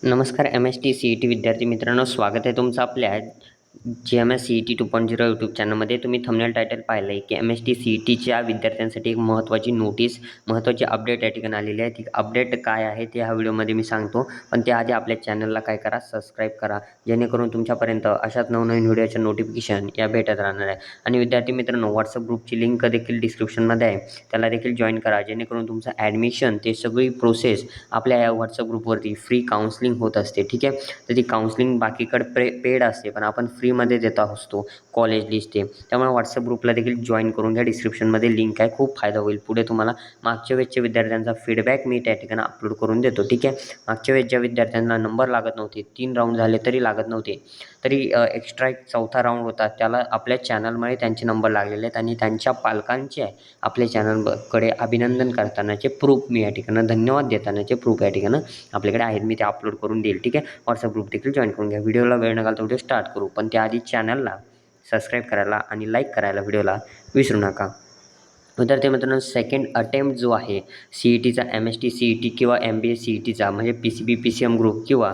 नमस्कार MST CET विद्यार्थी मित्रांनो, स्वागत आहे तुमचं आपल्या GMS CET 2.0 यूट्यूब चॅनलमध्ये. तुम्ही थंबनेल टायटल पाहिलं आहे की MST CETच्या विद्यार्थ्यांसाठी एक महत्त्वाची नोटीस, महत्त्वाची अपडेट या ठिकाणी आलेली आहे. ती अपडेट काय आहे ते ह्या व्हिडिओमध्ये मी सांगतो. पण त्याआधी आपल्या चॅनलला काय करा, सबस्क्राईब करा, जेणेकरून तुमच्यापर्यंत अशाच नवनवीन व्हिडिओच्या नोटिफिकेशन या भेटत राहणार आहे. आणि विद्यार्थी मित्रांनो, व्हॉट्सअप ग्रुपची लिंक देखील डिस्क्रिप्शनमध्ये आहे, त्याला देखील जॉईन करा, जेणेकरून तुमचं ॲडमिशन ते सगळी प्रोसेस आपल्या या व्हॉट्सअप ग्रुपवरती फ्री काउन्सलिंग होत असते. ठीक आहे, तर ती काउन्सलिंग बाकीकडे पेड असते, पण आपण फ्रीमध्ये देत असतो कॉलेज लिस्ट ते. त्यामुळे व्हॉट्सअप ग्रुपला देखील जॉईन करून घ्या, डिस्क्रिप्शनमध्ये लिंक आहे, खूप फायदा होईल. पुढे तुम्हाला मागच्या वेळेसच्या विद्यार्थ्यांचा फीडबॅक मी त्या ठिकाणी अपलोड करून देतो. ठीक आहे, मागच्या वेळेस ज्या विद्यार्थ्यांना नंबर लागत नव्हते, 3 राऊंड झाले तरी लागत नव्हते, तरी एक्स्ट्रा एक चौथा राऊंड होता, त्याला आपल्या चॅनलमुळे त्यांचे नंबर लागलेले आहेत आणि त्यांच्या पालकांचे आपल्या चॅनलकडे अभिनंदन करतानाचे प्रूफ मी या ठिकाणी, धन्यवाद देतानाचे प्रूफ या ठिकाणी आपल्याकडे आहेत. मी ते अपलोड करून देईल. ठीक आहे, व्हॉट्सअप ग्रुप देखील जॉईन करून घ्या. व्हिडिओला वेळ न घालता व्हिडिओ स्टार्ट करू, पण त्याआधी चॅनलला सबस्क्राईब करायला आणि लाईक करायला व्हिडिओला विसरू नका. विद्यार्थी मित्रांनो, सेकंड अटेम्प्ट जो आहे CETचा, MST CET किंवा MBA CETचा म्हणजे PCB PCM ग्रुप किंवा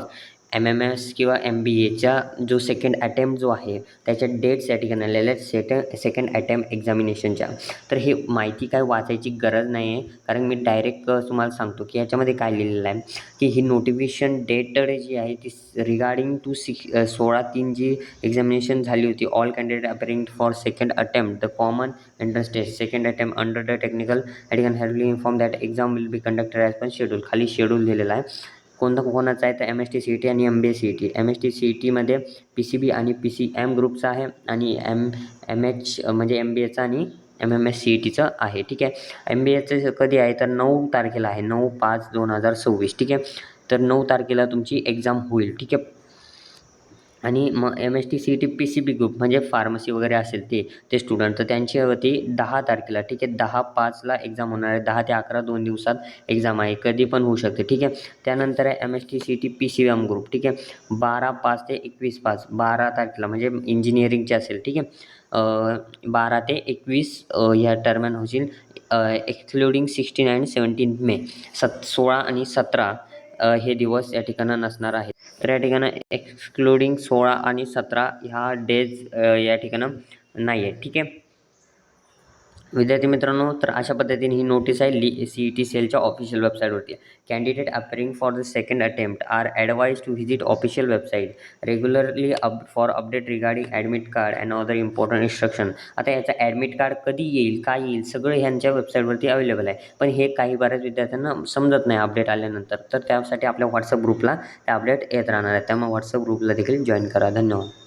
MMS किंवा MBAचा जो सेकंड अटेम्प्ट जो आहे त्याच्या डेट्स या ठिकाणी आलेल्या आहेत सेकंड अटेम्प्ट एक्झामिनेशनच्या. तर ही माहिती काय वाचायची गरज नाही आहे, कारण मी डायरेक्ट तुम्हाला सांगतो की याच्यामध्ये काय लिहिलेलं आहे की ही नोटिफिकेशन डेट जी आहे ती रिगार्डिंग टू 16/3 जी एक्झामिनेशन झाली होती. All candidate appearing for second attempt the common entrance test second attempt under the technical education hereby inform that exam will be conducted as per schedule. खाली schedule दिलेला आहे. कोणाचं आहे तर MST CET आणि MBA CET. MST CETमध्ये PCB आणि PCM ग्रुपचा आहे आणि MH म्हणजे MBAचा आणि MMS CETचं आहे. ठीक आहे, MBAचं कधी आहे तर 9 तारखेला आहे, 9/5/2026. ठीक आहे, तर 9 तारखेला तुमची एक्झाम होईल. ठीक आहे, आणि मग MST CET PCB ग्रुप म्हणजे फार्मसी वगैरे असेल ते स्टुडंट, तर त्यांच्यावरती 10 तारखेला. ठीक आहे, 10/5ला एक्झाम होणार आहे. 10 ते 11 2 दिवसात एक्झाम आहे, कधी पण होऊ शकते. ठीक आहे, त्यानंतर आहे MST CET PCM ग्रुप. ठीक आहे, 12/5 ते 21/5, 12 तारखेला म्हणजे इंजिनिअरिंगचे असेल. ठीक आहे, 12 ते 21 ह्या दरम्यान होईल, एक्सक्लुडिंग 16 आणि 17 मे. 16 आणि 17 हे दिवस या ठिकाणी नसणार आहेत. तर या ठिकाणी एक्सक्लुडिंग 16 आणि 17 ह्या डेज या ठिकाणी नाही आहे. ठीक आहे विद्यार्थी मित्रांनो, तर अशा पद्धतीने ही नोटीस आहे CET सेलच्या ऑफिशियल वेबसाईटवरती. Candidate appearing for the second attempt are advised to visit official website regularly for update regarding admit card and other important instruction. आता याचं ॲडमिट कार्ड कधी येईल, काय येईल, सगळं ह्यांच्या वेबसाईटवरती अवेलेबल आहे. पण हे काही बऱ्याच विद्यार्थ्यांना समजत नाही अपडेट आल्यानंतर, तर त्यासाठी आपल्या व्हॉट्सअप ग्रुपला ते अपडेट येत राहणार आहे. त्यामुळे व्हॉट्सअप ग्रुपला देखील जॉईन करा. धन्यवाद.